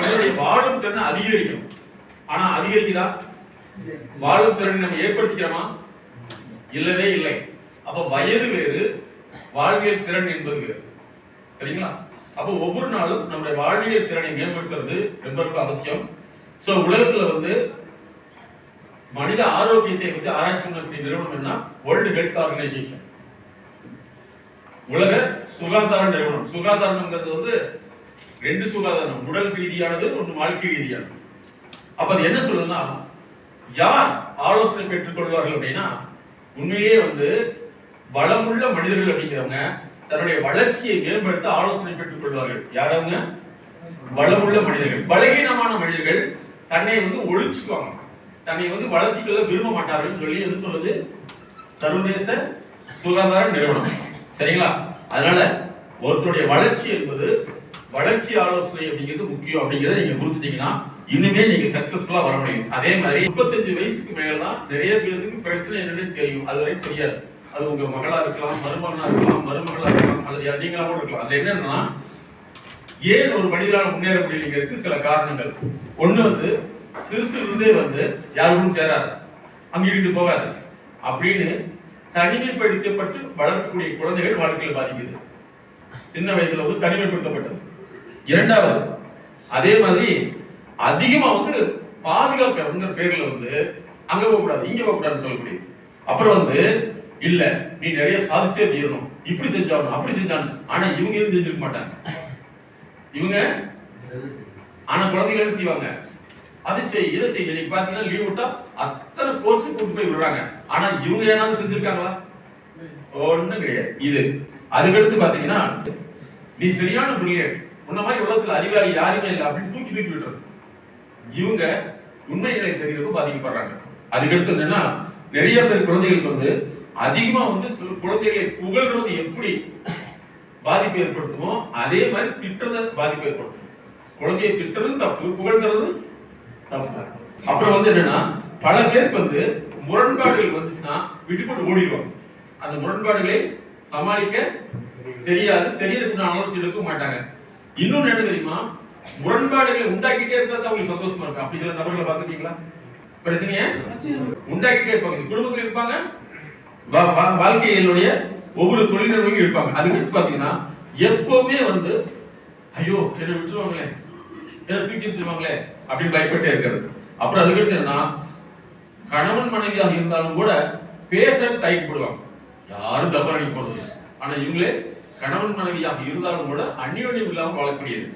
மனிதனுடைய வாழும் திறனை அதிகரிக்கும். ஆனா அதிகரிக்குதா? வாழும் திறனை நம்ம ஏற்படுத்திக்கிறோமா? இல்லவே இல்லை. அப்ப வயது வேறு, வாழ்வியல் திறன் என்பது வேறு. சரிங்களா? அப்ப ஒவ்வொரு நாளும் நம்முடைய வாழ்வியல் திறனை மேம்படுத்துறது ரொம்ப அவசியம். சோ உலகத்துல வந்து மனித ஆரோக்கியத்தை பற்றி ஆராய்ச்சி பண்ணக்கூடிய நிறுவனம் என்ன? வேர்ல்டு ஹெல்த் ஆர்கனைசேஷன், உலக சுகாதார நிறுவனம். சுகாதாரம்ங்கிறது வந்து ரெண்டு சுகாதாரம், உடல் ரீதியானது, ஒன்று வாழ்க்கை ரீதியானது. அப்ப அது என்ன சொல்லுதுன்னா, யார் ஆலோசனை பெற்றுக் கொள்வார்கள் அப்படின்னா, உண்மையிலேயே வந்து வளமுள்ள மனிதர்கள் அப்படிங்கிறவங்க தன்னுடைய வளர்ச்சியை மேம்படுத்த ஆலோசனை பெற்றுக் கொள்வார்கள். யாரவங்க? வளமுள்ள மனிதர்கள். பலகீனமான மனிதர்கள் தன்னை வந்து ஒழிச்சுக்குவாங்க, தன்னை வந்து வளர்த்திக்கொள்ள விரும்ப மாட்டார்கள் சொல்லி எது சொல்லுது? சர்வதேச சுகாதார நிறுவனம். சரிங்களா? அதனால ஒருத்தருடைய வளர்ச்சி என்பது, வளர்ச்சி ஆலோசனை அப்படிங்கிறது முக்கியம். அப்படிங்கிறத நீங்க கொடுத்துட்டீங்கன்னா இன்னுமே நீங்க சக்சஸ்ஃபுல்லா வர முடியும். அதே மாதிரி 35 வயசுக்கு மேலதான் நிறைய பேருக்கு பிரச்சனை என்னன்னு தெரியும், அது வரைக்கும் தெரியாது. அது உங்க மகளா இருக்கலாம், மருமகனா இருக்கலாம், மருமகளா இருக்கலாம், அல்லது நீங்களா கூட இருக்கலாம். அது என்னன்னா, ஏன் ஒரு மனிதரால் முன்னேற முடியலைங்கிறதுக்கு சில காரணங்கள். ஒண்ணு வந்து சிறுசிலிருந்தே வந்து யாரும் சேராது, அங்கிட்டு போகாது அப்படின்னு தனிமைப்படுத்தப்பட்டு வளர்க்கக்கூடிய குழந்தைகள் வாழ்க்கையில் பாதிக்குது. சின்ன வயதுல வந்து தனிமைப்படுத்தப்பட்டது. இரண்டாவது, அதே மாதிரி அதிகமா வந்து பாதுகாப்பு பேர்ல வந்து அங்க போக கூடாது, இங்க போக கூடாதுன்னு சொல்லக்கூடிய. அப்புறம் வந்து இல்ல நீ நிறைய சாதிச்சே தீரணும், இப்படி செஞ்சாலும் அப்படி செஞ்சாலும். ஆனா இவங்க எதுவும் செஞ்சிருக்க மாட்டாங்க. இவங்க ஆனா குழந்தைகள் என்ன செய்வாங்க? அதை செய், இதை செய். இன்னைக்கு பாத்தீங்கன்னா லீவ் விட்டா அத்தனை கோர்ஸ் கூட்டு போய் விடுறாங்க. ஆனா இவங்க ஏதாவது செஞ்சிருக்காங்களா? ஒண்ணும் கிடையாது. இது அதுக்கடுத்து பாத்தீங்கன்னா, நீ சரியான பிரில்லியன்ட், உன்ன மாதிரி உலகத்துல அறிவாளி யாருமே இல்லை அப்படின்னு தூக்கி விட்டுறது. இவங்க உண்மைகளை தெரிகிறதும் பாதிக்கப்படுறாங்க. அதுக்கடுத்து என்னன்னா, நிறைய பேர் குழந்தைகளுக்கு வந்து அதிகமா வந்து குழந்தைகளை புகழ்றது எப்படி பாதிப்பு ஏற்படுத்துமோ அதே மாதிரி திட்டுறத பாதிப்பு ஏற்படுத்தும். குழந்தையை திட்டுறதும் தப்பு, புகழ்கிறது தப்பு. அப்புறம் வந்து என்னன்னா, பல பேருக்கு வந்து முரண்பாடுகள் வந்துச்சுன்னா விட்டுப்பட்டு ஓடிடுவாங்க. அந்த முரண்பாடுகளை சமாளிக்க தெரியாது, தெரியறதுக்கு ஆலோசனை எடுக்க மாட்டாங்க. இன்னொன்னு என்ன தெரியுமா, முரண்பாடுகளை உண்டாக்கிட்டே இருந்தா அவங்களுக்கு சந்தோஷமா இருக்கும். அப்படி சில நபர்களை பார்த்துட்டீங்களா? பிரச்சனைய உண்டாக்கிட்டே இருப்பாங்க. குடும்பத்தில் இருப்பாங்க, வாழ்க்கையினுடைய ஒவ்வொரு தொழில்நுட்பங்களும் இருப்பாங்க. அதுக்கு பாத்தீங்கன்னா எப்பவுமே வந்து ஐயோ என்ன விட்டுருவாங்களே, என்ன தூக்கி வச்சிருவாங்களே அப்படின்னு பயப்பட்டே இருக்கிறது. அப்புறம் அதுக்கு என்னன்னா, கணவன் மனைவியாக இருந்தாலும் கூட பேச தயக்கப்படுவாங்க. யாரும் தப்பா நினைக்க போறது. ஆனா இவங்களே கணவன் மனைவியாக இருந்தாலும் கூட அந்நியோன்யம் இல்லாமல் வாழக்கூடியது.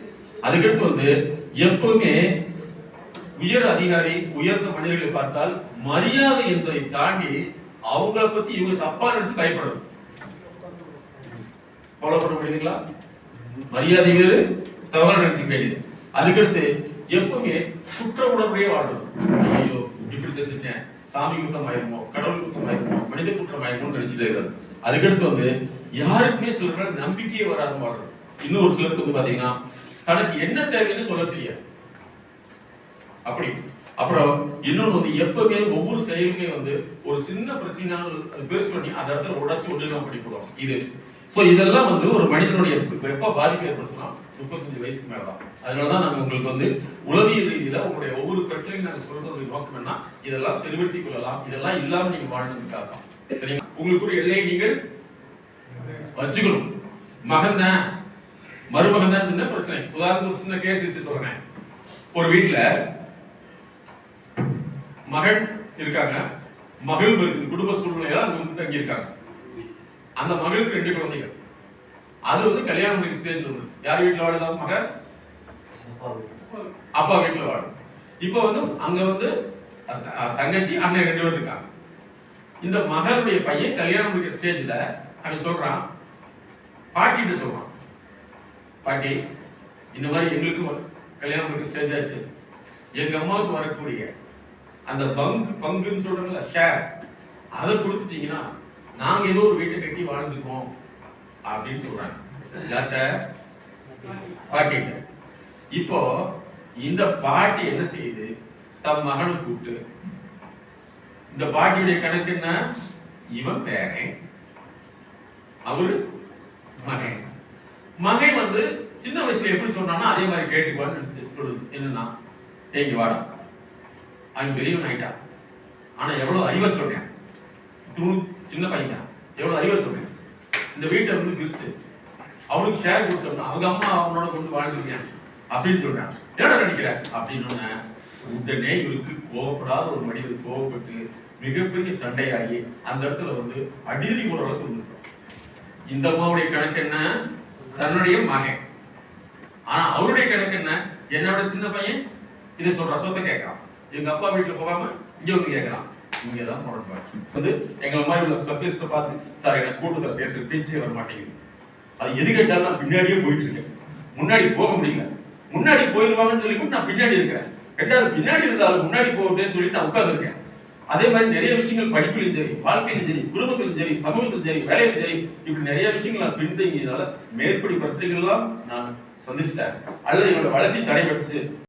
அதுக்கடுத்து வந்து எப்பவுமே உயர் அதிகாரி, உயர்ந்த மனிதர்களை பார்த்தால் மரியாதை என்பதை தாண்டி அவங்களை பத்தி இவங்க தப்பா நினைச்சு பயப்படுறது. ஃபாலோ பண்ண முடியுதுங்களா? மரியாதை வேறு, தவறு நினைச்சுக்க வேண்டியது. அதுக்கடுத்து எப்பவுமே குற்ற உணர்வையே வாழ்றது. ஐயோ இப்படி செஞ்சுட்டேன், சாமி குற்றம் ஆயிருமோ, கடவுள் குற்றம் ஆயிருமோ, மனித குற்றம் ஆயிருமோன்னு நினைச்சிட்டே இருக்கிறது. அதுக்கடுத்து வந்து யாருக்குமே சில நம்பிக்கையே வராது வாழ்றது. இன்னும் ஒரு சிலருக்கு வந்து பாத்தீங்கன்னா தனக்கு என்ன தேவைன்னு சொல்ல தெரியாது. அப்படி அப்புறம் இன்னொன்று வந்து எப்பவுமே ஒவ்வொரு செயலுமே வந்து ஒரு சின்ன பிரச்சனை பெருசு பண்ணி அந்த இடத்துல உடச்சு ஒண்ணு படிப்படுவோம். இது சோ இதெல்லாம் வந்து ஒரு மனிதனுடைய எப்ப பாதிப்பு ஏற்படுத்தினா 35 வயசுக்கு மேலதான். அதனாலதான் நாங்க உங்களுக்கு வந்து உளவியல் ரீதியில உங்களுடைய ஒவ்வொரு பிரச்சனையும் நாங்க சொல்றது நோக்கம் என்ன, இதெல்லாம் செலுத்திக் கொள்ளலாம், இதெல்லாம் இல்லாம நீங்க வாழ்ந்ததுக்காக தான். சரிங்களா? உங்களுக்கு ஒரு எல்லையை நீங்கள் வச்சுக்கணும். மகன் தான், மருமகன் தான் சின்ன பிரச்சனை. உதாரணத்துக்கு சின்ன கேஸ் வச்சு சொல்றேன். ஒரு வீட்டுல மகன் இருக்காங்க, மகள் இருக்கு, குடும்ப சூழ்நிலையால அங்க வந்து தங்கி இருக்காங்க. அந்த மகளுக்கு 2 குழந்தைகள். அது வந்து கல்யாணம் முடிக்கிற ஸ்டேஜ்ல வந்து யார் வீட்டுல வாழுதா? மகன் அப்பா வீட்டுல வாழும். இப்ப வந்து அங்க வந்து தங்கச்சி அண்ணன் 2 பேர் இருக்காங்க. இந்த மகளுடைய பையன் கல்யாணம் முடிக்கிற ஸ்டேஜ்ல அவன் சொல்றான், பாட்டிட்டு சொல்றான், பாட்டி இந்த மாதிரி எங்களுக்கு கல்யாணம் முடிக்கிற ஸ்டேஜ் ஆச்சு, எங்க அம்மாவுக்கு வரக்கூடிய அந்த பங்குன்னு சொல்றாங்கல்ல, ஷேர், அதை கொடுத்துட்டீங்கன்னா நாங்க ஏதோ ஒரு வீட்டை கட்டி வாழ்ந்துக்குவோம் அப்படின்னு சொல்றாங்க. பாட்டி இப்போ இந்த பாட்டி என்ன செய்யுது, தம் மகனை கூப்பிட்டு, இந்த பாட்டியுடைய கணக்கு என்ன, இவன் பேரன், அவரு மகன். மகன் வந்து சின்ன வயசுல எப்படி சொன்னானோ அதே மாதிரி கேட்டுக்குவான்னு சொல்லுது. என்னன்னா இங்க வாடா, அவன் பெரியவன் ஆயிட்டா, ஆனா எவ்வளவு அறிவா சொல்றேன், சின்ன பையன் எவ்வளவு அறிவா சொல்றேன். இந்த வீட்டை வந்து பிரிச்சு அவனுக்கு ஷேர் கொடுத்தோம்னா அவங்க அம்மா அவனோட கொண்டு வாழ்ந்துருக்கேன் அப்படின்னு சொல்றான். என்ன நினைக்கிற அப்படின்னு உடனே இவருக்கு கோவப்படாத ஒரு மனிதர் கோவப்பட்டு மிகப்பெரிய சண்டையாகி அந்த இடத்துல வந்து அடிதடி போற அளவுக்கு வந்துருக்கோம். இந்த அம்மாவுடைய கணக்கு என்ன, தன்னுடைய மகன். ஆனா அவருடைய கணக்கு என்ன, என்னோட சின்ன பையன் இதை சொல்ற சொத்தை கேட்கறான், எங்க அப்பா வீட்டுல போகாம இங்க வந்து கேட்கறான். இங்கதான் முரண்பாடு வந்து எங்களை மாதிரி உள்ள ஸ்பெஷலிஸ்ட பார்த்து சார் எனக்கு கூட்டத்தில் பேசுற பேச்சே வர மாட்டேங்குது. அது எது கேட்டாலும் நான் பின்னாடியே போயிட்டு இருக்கேன், முன்னாடி போக முடியல. முன்னாடி போயிருவாங்கன்னு சொல்லி நான் பின்னாடி இருக்கிறேன். ரெண்டாவது பின்னாடி இருந்தாலும் முன்னாடி போகட்டேன்னு சொல்லி நான் உட்கார்ந்துருக்கேன். அதே மாதிரி நிறைய விஷயங்கள் படிப்பிலும் சரி, வாழ்க்கையிலும் சரி, குடும்பத்திலும் சரி, சமூகத்திலும் சரி, வேலையிலும் சரி, இப்படி நிறைய விஷயங்கள் நான் பின்தங்கியதால மேற்படி பிரச்சனைகள் எல்லாம் நான் சந்திச்சிட்டேன் அல்லது என்னோட வளர்ச்சி தடைபட்டுச்சு.